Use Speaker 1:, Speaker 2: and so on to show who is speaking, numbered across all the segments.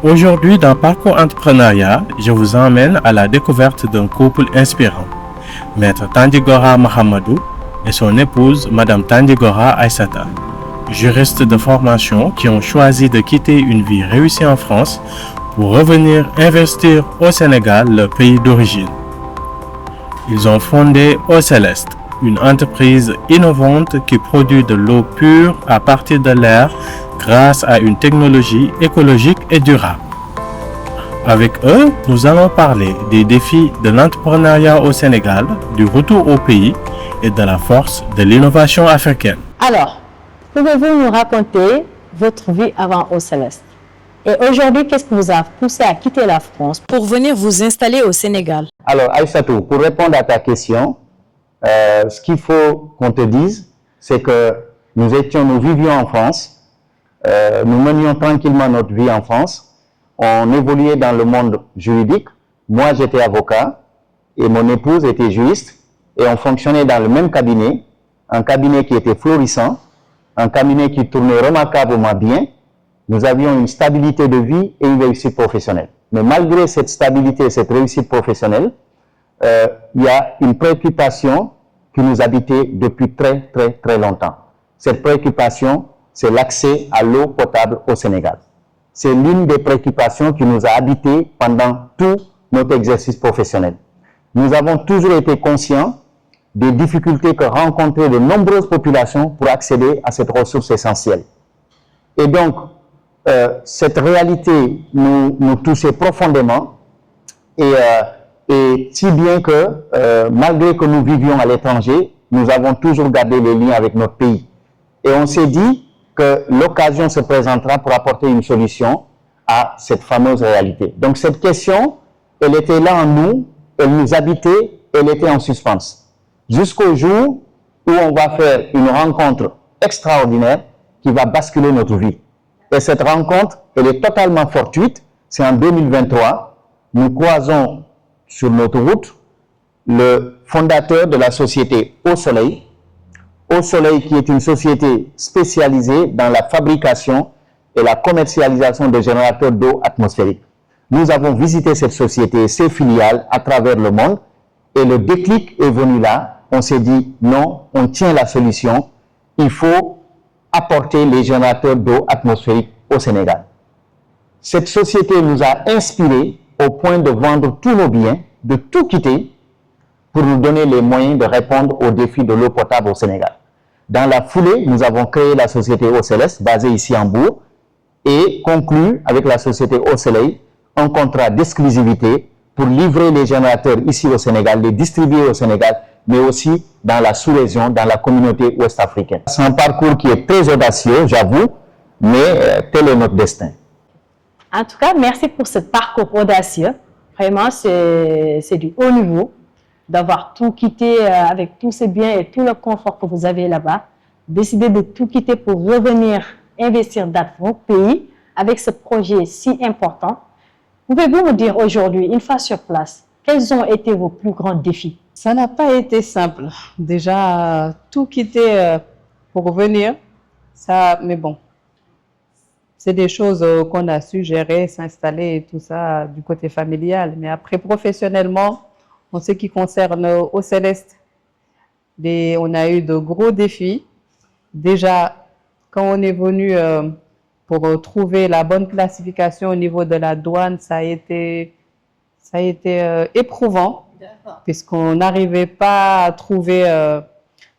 Speaker 1: Aujourd'hui, dans Parcours Entrepreneuriat, je vous emmène à la découverte d'un couple inspirant. Maître Tandigora Mahamadou et son épouse, Madame Tandigora Aïssata, juristes de formation qui ont choisi de quitter une vie réussie en France pour revenir investir au Sénégal, le pays d'origine. Ils ont fondé Eau Céleste, une entreprise innovante qui produit de l'eau pure à partir de l'air grâce à une technologie écologique et durable. Avec eux, nous allons parler des défis de l'entrepreneuriat au Sénégal, du retour au pays et de la force de l'innovation africaine.
Speaker 2: Alors, pouvez-vous nous raconter votre vie avant Eau Céleste? Et aujourd'hui, qu'est-ce qui vous a poussé à quitter la France pour venir vous installer au Sénégal?
Speaker 3: Alors, Aïssatou, pour répondre à ta question, ce qu'il faut qu'on te dise, c'est que nous vivions en France, nous menions tranquillement notre vie en France, on évoluait dans le monde juridique. Moi, j'étais avocat et mon épouse était juriste et on fonctionnait dans le même cabinet, un cabinet qui était florissant, un cabinet qui tournait remarquablement bien. Nous avions une stabilité de vie et une réussite professionnelle. Mais malgré cette stabilité et cette réussite professionnelle, il y a une préoccupation qui nous habitait depuis très longtemps. Cette préoccupation, c'est l'accès à l'eau potable au Sénégal. C'est l'une des préoccupations qui nous a habités pendant tout notre exercice professionnel. Nous avons toujours été conscients des difficultés que rencontraient de nombreuses populations pour accéder à cette ressource essentielle. Et donc, cette réalité nous touchait profondément et si bien que, malgré que nous vivions à l'étranger, nous avons toujours gardé les liens avec notre pays. Et on s'est dit que l'occasion se présentera pour apporter une solution à cette fameuse réalité. Donc cette question, elle était là en nous, elle nous habitait, elle était en suspens. Jusqu'au jour où on va faire une rencontre extraordinaire qui va basculer notre vie. Et cette rencontre, elle est totalement fortuite. C'est en 2023, nous croisons sur notre route le fondateur de la société Eau Soleil, Eau Soleil qui est une société spécialisée dans la fabrication et la commercialisation de générateurs d'eau atmosphérique. Nous avons visité cette société et ses filiales à travers le monde et le déclic est venu là. On s'est dit non, on tient la solution, il faut apporter les générateurs d'eau atmosphérique au Sénégal. Cette société nous a inspirés au point de vendre tous nos biens, de tout quitter pour nous donner les moyens de répondre aux défis de l'eau potable au Sénégal. Dans la foulée, nous avons créé la société Eau Céleste, basée ici en Bourg, et conclu avec la société Eau Soleil un contrat d'exclusivité pour livrer les générateurs ici au Sénégal, les distribuer au Sénégal, mais aussi dans la sous-région, dans la communauté ouest-africaine. C'est un parcours qui est très audacieux, j'avoue, mais tel est notre destin.
Speaker 2: En tout cas, merci pour ce parcours audacieux. Vraiment, c'est du haut niveau d'avoir tout quitté avec tous ces biens et tout le confort que vous avez là-bas, décider de tout quitter pour revenir investir dans votre pays avec ce projet si important. Pouvez-vous me dire aujourd'hui, une fois sur place, quels ont été vos plus grands défis?
Speaker 4: Ça n'a pas été simple. Déjà, tout quitter pour venir, ça, mais bon, c'est des choses qu'on a su gérer, s'installer et tout ça du côté familial. Mais après, professionnellement, en ce qui concerne Eau Céleste, on a eu de gros défis. Déjà, quand on est venu pour trouver la bonne classification au niveau de la douane, ça a été éprouvant, puisqu'on n'arrivait pas à trouver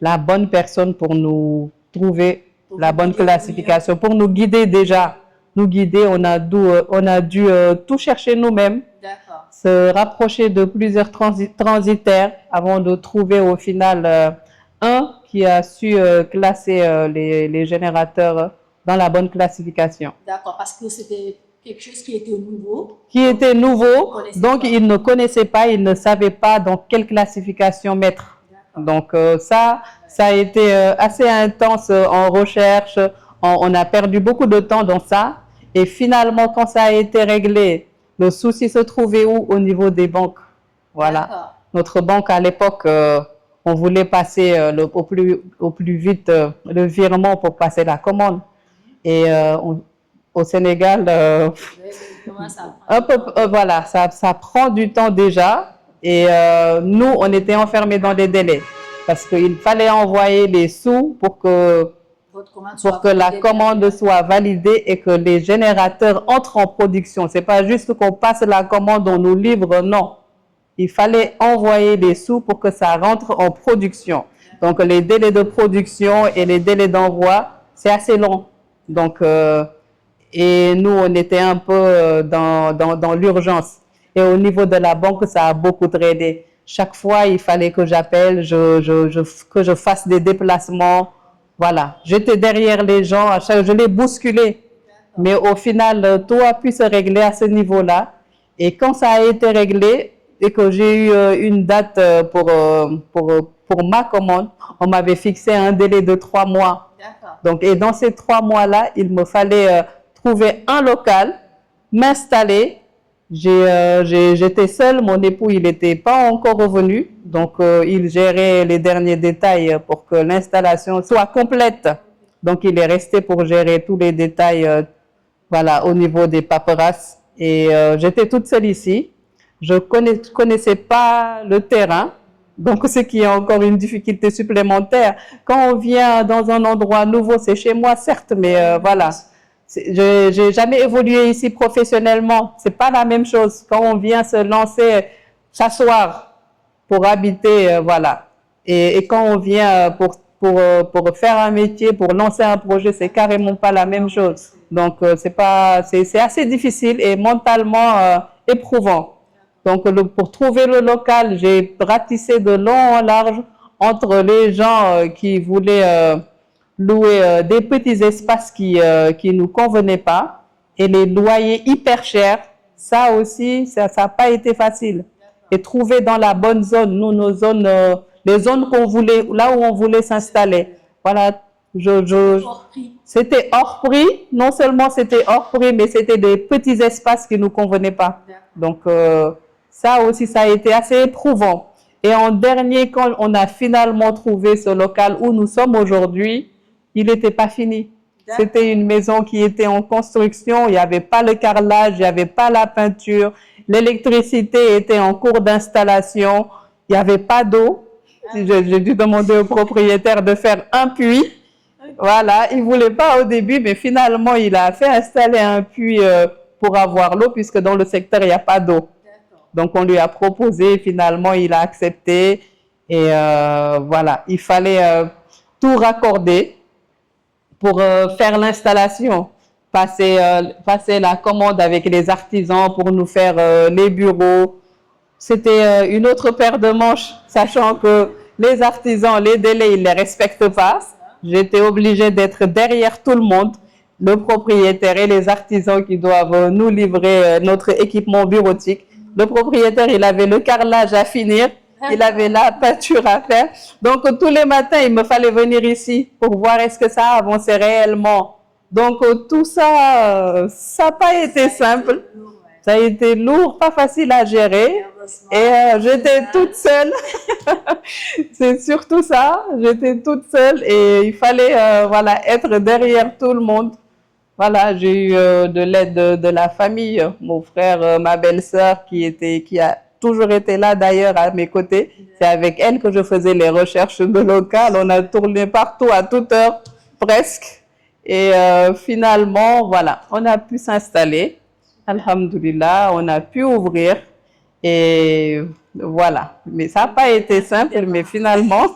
Speaker 4: la bonne personne pour nous trouver la bonne classification, pour nous guider déjà. Nous guider, on a dû tout chercher nous-mêmes, se rapprocher de plusieurs transitaires avant de trouver au final un qui a su classer les générateurs dans la bonne classification.
Speaker 5: D'accord, parce que c'était quelque chose qui était nouveau.
Speaker 4: Qui était nouveau, donc il ne connaissait pas, il ne savait pas dans quelle classification mettre. Donc ça a été assez intense en recherche, on a perdu beaucoup de temps dans ça. Et finalement, quand ça a été réglé, le souci se trouvait où? Au niveau des banques. Voilà. Notre banque à l'époque, on voulait passer au plus vite le virement pour passer la commande. Et au Sénégal,
Speaker 5: Comment ça prend
Speaker 4: Un peu, voilà, ça prend du temps déjà. Et nous, on était enfermés dans des délais. Parce qu'il fallait envoyer les sous pour que la commande soit validée et que les générateurs entrent en production. Ce n'est pas juste qu'on passe la commande, on nous livre, non. Il fallait envoyer les sous pour que ça rentre en production. Donc, les délais de production et les délais d'envoi, c'est assez long. Donc, et nous, on était un peu dans l'urgence. Et au niveau de la banque, ça a beaucoup aidé. Chaque fois, il fallait que j'appelle, que je fasse des déplacements. Voilà, j'étais derrière les gens, je les bousculais. Mais au final, tout a pu se régler à ce niveau-là. Et quand ça a été réglé et que j'ai eu une date pour ma commande, on m'avait fixé un délai de 3 mois. Donc, et dans ces 3 mois-là, il me fallait trouver un local, m'installer. J'étais seule, mon époux, il n'était pas encore revenu. Donc, il gérait les derniers détails pour que l'installation soit complète. Donc, il est resté pour gérer tous les détails voilà, au niveau des paperasses. Et j'étais toute seule ici. Je connaissais pas le terrain. Donc, ce qui est encore une difficulté supplémentaire. Quand on vient dans un endroit nouveau, c'est chez moi, certes, mais voilà. J'ai jamais évolué ici professionnellement. C'est pas la même chose. Quand on vient se lancer, s'asseoir pour habiter, voilà. Et quand on vient pour faire un métier, pour lancer un projet, c'est carrément pas la même chose. Donc, c'est assez difficile et mentalement éprouvant. Donc, pour trouver le local, j'ai ratissé de long en large entre les gens qui voulaient louer des petits espaces qui nous convenaient pas et les loyers hyper chers. Ça aussi, ça n'a pas été facile. Et trouver dans la bonne zone, nous, nos zones, les zones qu'on voulait, là où on voulait s'installer. Voilà, c'était hors prix. Non seulement c'était hors prix, mais c'était des petits espaces qui nous convenaient pas. Donc, ça aussi, ça a été assez éprouvant. Et en dernier, quand on a finalement trouvé ce local où nous sommes aujourd'hui, il n'était pas fini. C'était une maison qui était en construction, il n'y avait pas le carrelage, il n'y avait pas la peinture, l'électricité était en cours d'installation, il n'y avait pas d'eau. J'ai dû demander au propriétaire de faire un puits. Voilà, il ne voulait pas au début, mais finalement, il a fait installer un puits pour avoir l'eau, puisque dans le secteur, il n'y a pas d'eau. Donc, on lui a proposé, finalement, il a accepté. Et voilà, il fallait tout raccorder pour faire l'installation, passer la commande avec les artisans pour nous faire les bureaux. C'était une autre paire de manches, sachant que les artisans, les délais, ils ne les respectent pas. J'étais obligée d'être derrière tout le monde, le propriétaire et les artisans qui doivent nous livrer notre équipement bureautique. Le propriétaire, il avait le carrelage à finir. Il avait la peinture à faire. Donc, tous les matins, il me fallait venir ici pour voir est-ce que ça avançait réellement. Donc, tout ça, ça n'a pas été simple. Ça a été lourd, pas facile à gérer. Et j'étais toute seule. C'est surtout ça. J'étais toute seule et il fallait voilà, être derrière tout le monde. Voilà, j'ai eu de l'aide de la famille. Mon frère, ma belle-sœur qui a toujours été là d'ailleurs à mes côtés. C'est avec elle que je faisais les recherches de local. On a tourné partout à toute heure, presque. Et finalement, voilà, on a pu s'installer. Alhamdoulilah, on a pu ouvrir. Et voilà. Mais ça n'a pas été simple, mais finalement,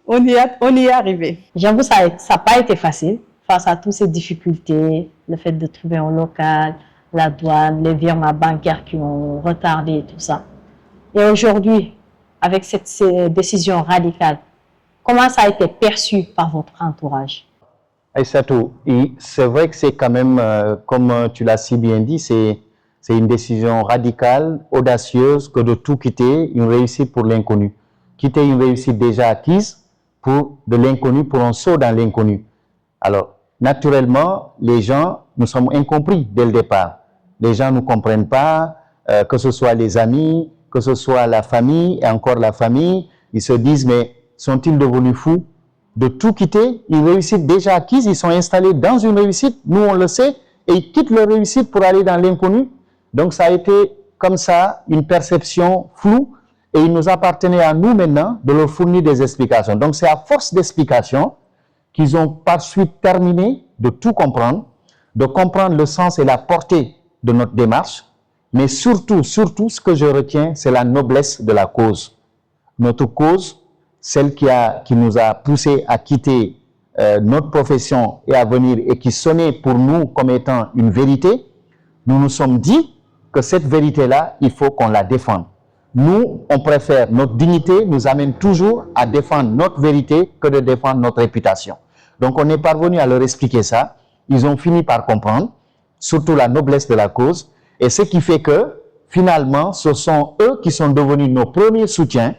Speaker 4: on y est arrivé.
Speaker 2: J'avoue, ça n'a pas été facile face à toutes ces difficultés, le fait de trouver un local, la douane, les virements bancaires qui ont retardé tout ça. Et aujourd'hui, avec cette décision radicale, comment ça a été perçu par votre entourage?
Speaker 3: Aïssatou, c'est vrai que c'est quand même, comme tu l'as si bien dit, c'est une décision radicale, audacieuse, que de tout quitter, une réussite pour l'inconnu. Quitter une réussite déjà acquise pour de l'inconnu, pour un saut dans l'inconnu. Alors, naturellement, les gens, nous sommes incompris dès le départ. Les gens ne comprennent pas, que ce soit les amis, que ce soit la famille, et encore la famille, ils se disent, mais sont-ils devenus fous de tout quitter? Une réussite déjà acquise, ils sont installés dans une réussite, nous on le sait, et ils quittent leur réussite pour aller dans l'inconnu. Donc ça a été comme ça une perception floue et il nous appartenait à nous maintenant de leur fournir des explications. Donc c'est à force d'explications qu'ils ont par suite terminé de tout comprendre, de comprendre le sens et la portée de notre démarche, mais surtout, ce que je retiens, c'est la noblesse de la cause. Notre cause, celle qui nous a poussé à quitter notre profession et à venir et qui sonnait pour nous comme étant une vérité, nous nous sommes dit que cette vérité-là, il faut qu'on la défende. Nous, on préfère, notre dignité nous amène toujours à défendre notre vérité que de défendre notre réputation. Donc on est parvenu à leur expliquer ça, ils ont fini par comprendre, surtout la noblesse de la cause, et ce qui fait que, finalement, ce sont eux qui sont devenus nos premiers soutiens,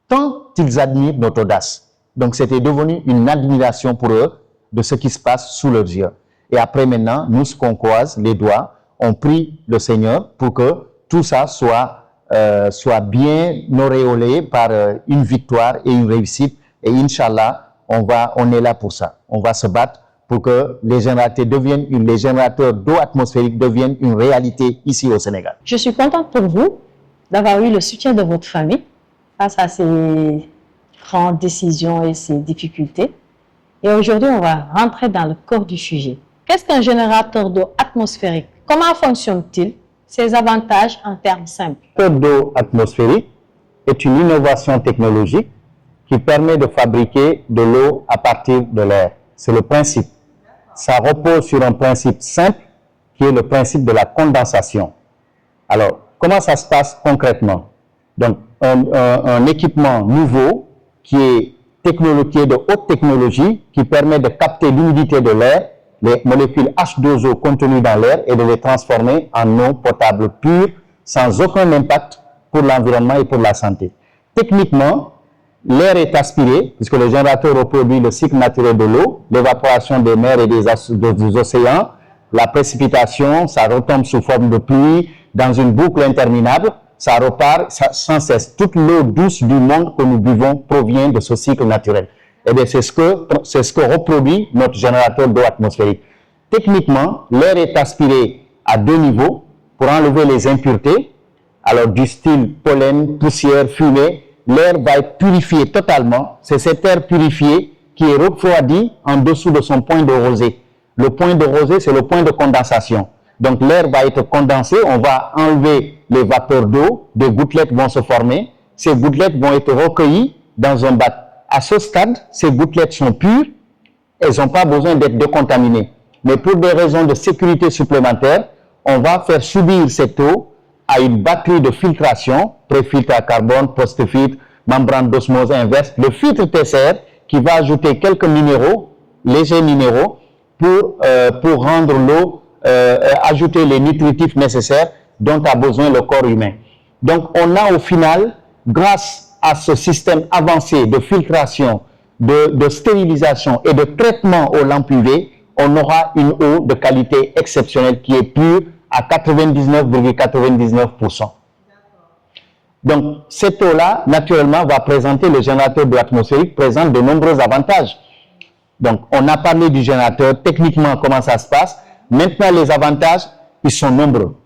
Speaker 3: tant ils admirent notre audace. Donc c'était devenu une admiration pour eux de ce qui se passe sous leurs yeux. Et après maintenant, nous, ce qu'on croise, les doigts, on prie le Seigneur pour que tout ça soit bien auréolé par une victoire et une réussite. Et Inch'Allah, on est là pour ça. On va se battre pour que les générateurs d'eau atmosphérique deviennent une réalité ici au Sénégal.
Speaker 2: Je suis contente pour vous d'avoir eu le soutien de votre famille face à ces grandes décisions et ces difficultés. Et aujourd'hui, on va rentrer dans le corps du sujet. Qu'est-ce qu'un générateur d'eau atmosphérique? Comment fonctionne-t-il? Ses avantages en termes simples.
Speaker 3: Le générateur d'eau atmosphérique est une innovation technologique qui permet de fabriquer de l'eau à partir de l'air. C'est le principe. Ça repose sur un principe simple qui est le principe de la condensation. Alors, comment ça se passe concrètement? Donc, un équipement nouveau qui est de haute technologie qui permet de capter l'humidité de l'air, les molécules H2O contenues dans l'air et de les transformer en eau potable pure sans aucun impact pour l'environnement et pour la santé. Techniquement, l'air est aspiré puisque le générateur reproduit le cycle naturel de l'eau, l'évaporation des mers et des océans, la précipitation, ça retombe sous forme de pluie dans une boucle interminable, ça repart sans cesse. Toute l'eau douce du monde que nous buvons provient de ce cycle naturel. Eh bien, c'est ce que reproduit notre générateur d'eau atmosphérique. Techniquement, l'air est aspiré à 2 niveaux pour enlever les impuretés, alors du style pollen, poussière, fumée. L'air va être purifié totalement. C'est cet air purifié qui est refroidi en dessous de son point de rosée. Le point de rosée, c'est le point de condensation. Donc l'air va être condensé, on va enlever les vapeurs d'eau, des gouttelettes vont se former. Ces gouttelettes vont être recueillies dans un bac. À ce stade, ces gouttelettes sont pures, elles n'ont pas besoin d'être décontaminées. Mais pour des raisons de sécurité supplémentaires, on va faire subir cette eau à une batterie de filtration, pré-filtre à carbone, post-filtre, membrane d'osmose inverse, le filtre TCR qui va ajouter quelques minéraux, légers minéraux, pour rendre l'eau, ajouter les nutritifs nécessaires dont a besoin le corps humain. Donc on a au final, grâce à ce système avancé de filtration, de stérilisation et de traitement aux lampes UV, on aura une eau de qualité exceptionnelle qui est pure à 99,99%. Donc, cette eau-là, naturellement, va présenter, le générateur d'eau atmosphérique présente de nombreux avantages. Donc, on a parlé du générateur, techniquement, comment ça se passe. Maintenant, les avantages, ils sont nombreux.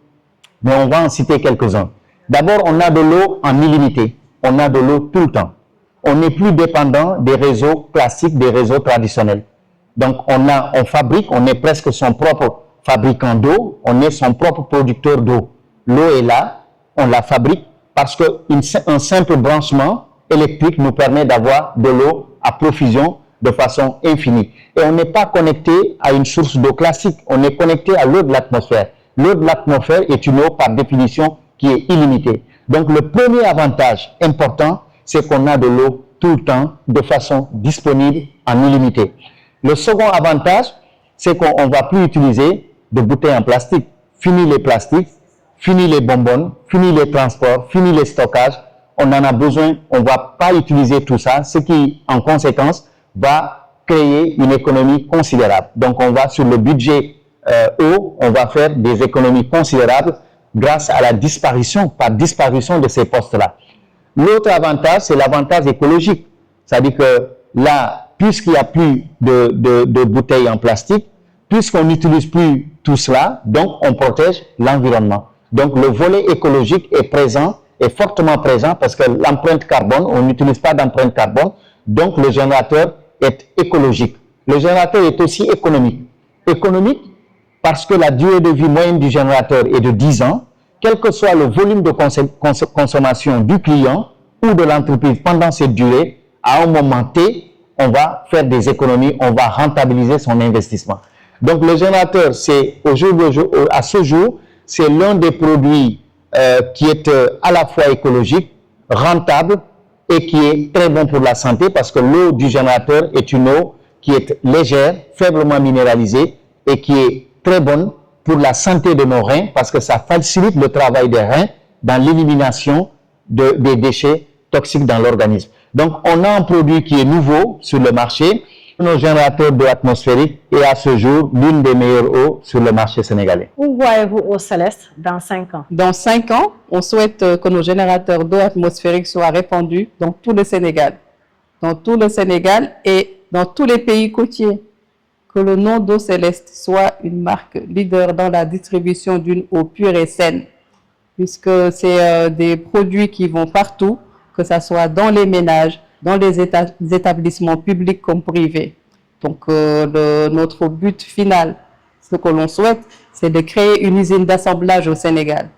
Speaker 3: Mais on va en citer quelques-uns. D'abord, on a de l'eau en illimité. On a de l'eau tout le temps. On n'est plus dépendant des réseaux classiques, des réseaux traditionnels. Donc, on fabrique, on est presque son propre fabricant d'eau, on est son propre producteur d'eau. L'eau est là, on la fabrique parce qu'un simple branchement électrique nous permet d'avoir de l'eau à profusion de façon infinie. Et on n'est pas connecté à une source d'eau classique, on est connecté à l'eau de l'atmosphère. L'eau de l'atmosphère est une eau par définition qui est illimitée. Donc le premier avantage important, c'est qu'on a de l'eau tout le temps de façon disponible en illimité. Le second avantage, c'est qu'on ne va plus utiliser de bouteilles en plastique. Fini les plastiques, fini les bonbonnes, fini les transports, fini les stockages. On en a besoin, on ne va pas utiliser tout ça, ce qui, en conséquence, va créer une économie considérable. Donc on va sur le budget eau, on va faire des économies considérables grâce à la disparition, par disparition de ces postes-là. L'autre avantage, c'est l'avantage écologique. C'est-à-dire que là, puisqu'il n'y a plus de bouteilles en plastique, puisqu'on n'utilise plus tout cela, donc on protège l'environnement. Donc le volet écologique est présent, est fortement présent, parce que l'empreinte carbone, on n'utilise pas d'empreinte carbone, donc le générateur est écologique. Le générateur est aussi économique. Économique parce que la durée de vie moyenne du générateur est de 10 ans, quel que soit le volume de consommation du client ou de l'entreprise pendant cette durée, à un moment T, on va faire des économies, on va rentabiliser son investissement. Donc le générateur, c'est à ce jour, c'est l'un des produits qui est à la fois écologique, rentable et qui est très bon pour la santé parce que l'eau du générateur est une eau qui est légère, faiblement minéralisée et qui est très bonne pour la santé de nos reins parce que ça facilite le travail des reins dans l'élimination des déchets toxiques dans l'organisme. Donc, on a un produit qui est nouveau sur le marché, nos générateurs d'eau atmosphérique et à ce jour, l'une des meilleures eaux sur le marché sénégalais.
Speaker 2: Où voyez-vous Eau Céleste dans 5 ans?
Speaker 4: Dans 5 ans, on souhaite que nos générateurs d'eau atmosphérique soient répandus dans tout le Sénégal. Dans tout le Sénégal et dans tous les pays côtiers. Que le nom d'Eau Céleste soit une marque leader dans la distribution d'une eau pure et saine. Puisque c'est des produits qui vont partout, que ce soit dans les ménages, dans les établissements publics comme privés. Donc notre but final, ce que l'on souhaite, c'est de créer une usine d'assemblage au Sénégal.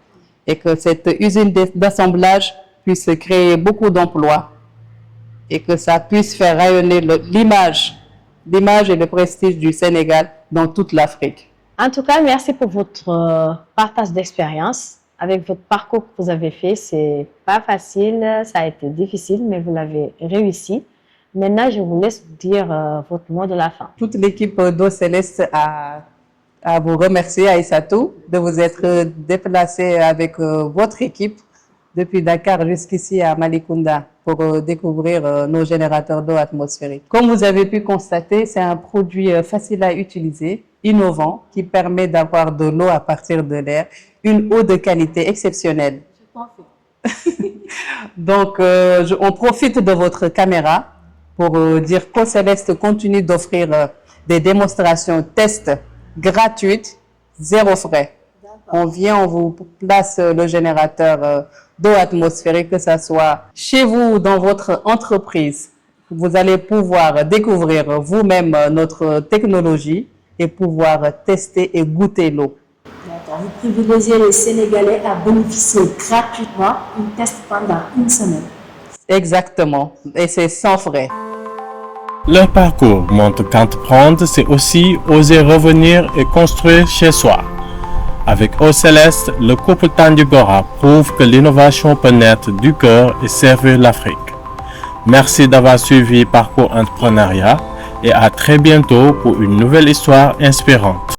Speaker 4: Et que cette usine d'assemblage puisse créer beaucoup d'emplois. Et que ça puisse faire rayonner l'image et le prestige du Sénégal dans toute l'Afrique.
Speaker 2: En tout cas, merci pour votre partage d'expérience. Avec votre parcours que vous avez fait, c'est pas facile, ça a été difficile, mais vous l'avez réussi. Maintenant, je vous laisse dire votre mot de la fin.
Speaker 4: Toute l'équipe d'Eau Céleste a vous remercier, Aïssatou, de vous être déplacé avec votre équipe depuis Dakar jusqu'ici à Malicounda pour découvrir nos générateurs d'eau atmosphérique. Comme vous avez pu constater, c'est un produit facile à utiliser, innovant, qui permet d'avoir de l'eau à partir de l'air, une eau de qualité exceptionnelle. Donc, on profite de votre caméra pour dire qu'Eau Céleste continue d'offrir des démonstrations tests gratuites, zéro frais. On vient, on vous place le générateur d'eau atmosphérique, que ce soit chez vous ou dans votre entreprise. Vous allez pouvoir découvrir vous-même notre technologie et pouvoir tester et goûter l'eau.
Speaker 5: D'accord. Vous privilégiez les Sénégalais à bénéficier gratuitement d'un test pendant une semaine.
Speaker 4: Exactement. Et c'est sans frais.
Speaker 1: Leur parcours montre qu'entreprendre, c'est aussi oser revenir et construire chez soi. Avec Eau Céleste, le couple Tandjigora prouve que l'innovation peut naître du cœur et servir l'Afrique. Merci d'avoir suivi Parcours Entrepreneuriat et à très bientôt pour une nouvelle histoire inspirante.